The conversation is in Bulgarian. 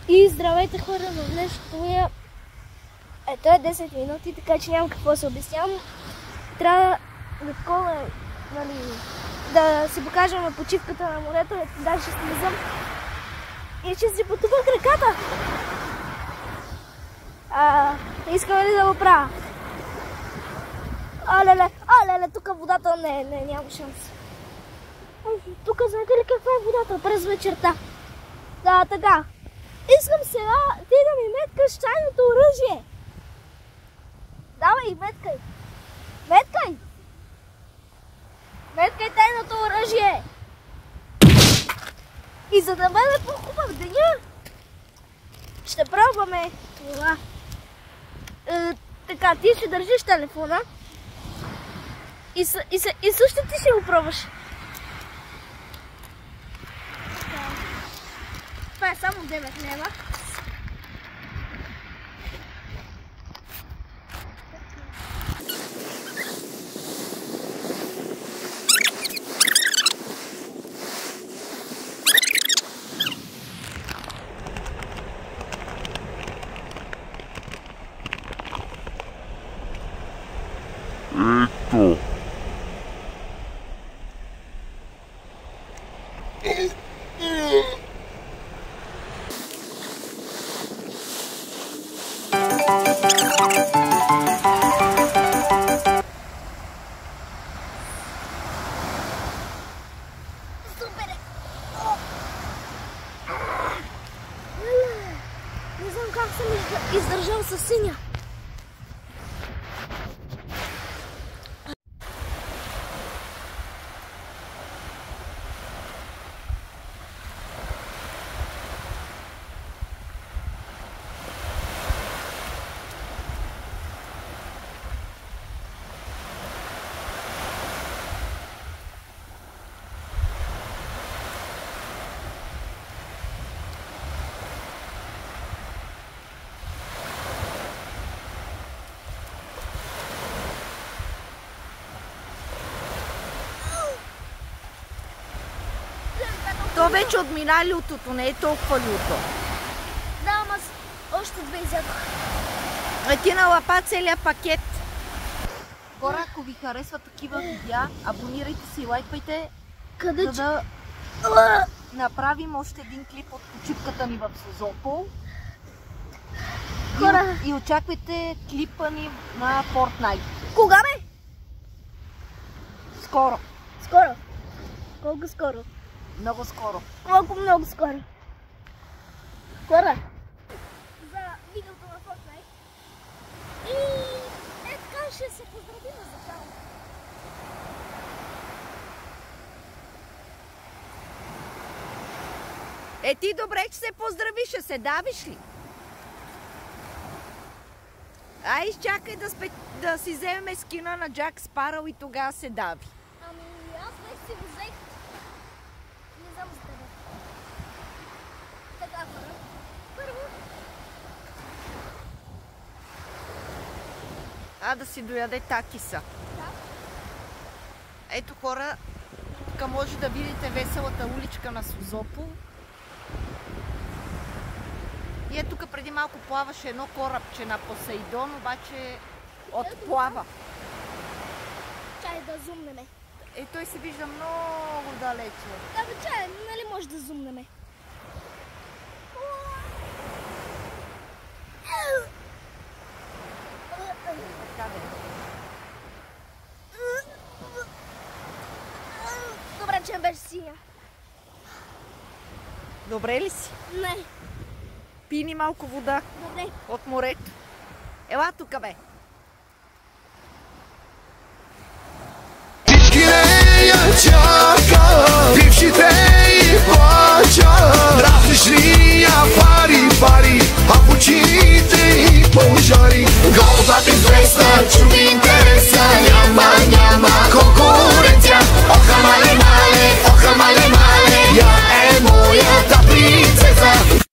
И здравейте хора, в днешното видео то е 10 минути, така че нямам какво да се обяснявам. Трябва да такова, нали, да си покажем почивката на морето, даже ще слизам и ще си потупах ръката. Искам ли да го правя? Алеле, тук водата няма шанс. Тук знаете ли каква е водата през вечерта? Да, така. Искам сега ти да ми меткаш чайното оръжие. Давай, меткай. Меткай. Меткай тайното оръжие. И за да бъде по-хубав деня, ще пробваме това. Така, ти ще държиш телефона и също ти ще го пробваш. Това е само 9 лева. Ето. Супер! Не знам как съм издържал със синя. То вече отмина лютото, не е толкова люто. Да, ама още две изядох. Ти налапа целият пакет. Хора, ако ви харесват такива видеа, абонирайте се и лайквайте, Къде за да направим още един клип от почивката ни в Созопол. Хора. И очаквайте клипа ни на Fortnite. Кога бе? Скоро. Скоро. Колко скоро? Много скоро. Колко много скоро. Хора. За видеото на Fortnite. И така ще се поздравим за цяло. Ти добре, че се поздравиш, ще се давиш ли? Изчакай да си вземем скина на Джак Спаръл и тогава се дави. Ами аз вече си го взех. Не знам за тебе. Така, хора. Първо. Да си дояде такиса. Да. Ето хора, тук може да видите веселата уличка на Созопол. И тук преди малко плаваше едно корабче на Посейдон, обаче отплава. Чай да зумнеме. Той се вижда много далече. Да, бе, чай, нали може да зумнеме? Добре, че не беше синя. Добре ли си? Не. Пини малко вода Добре. от морето. Ела тук, бе.